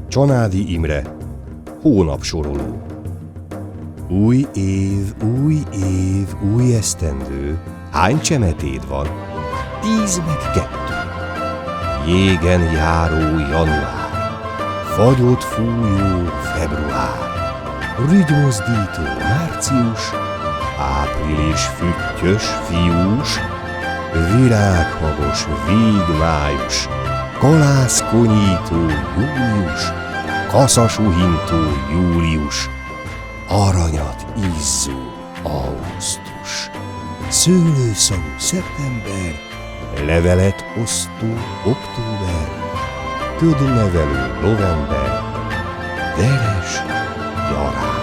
Csanádi Imre, hónapsoroló. Új év, új esztendő, hány csemetéd van? 10 meg 2. Jégen járó január, fagyot fújó február, rügymozdító március, április füttyös fiús, virághabos vígmájus, kalászkonyító július, kaszasuhintó július, aranyat izzó augusztus, szőlőszagú szeptember, levelet osztó október, ködnevelő november, deres nyarán.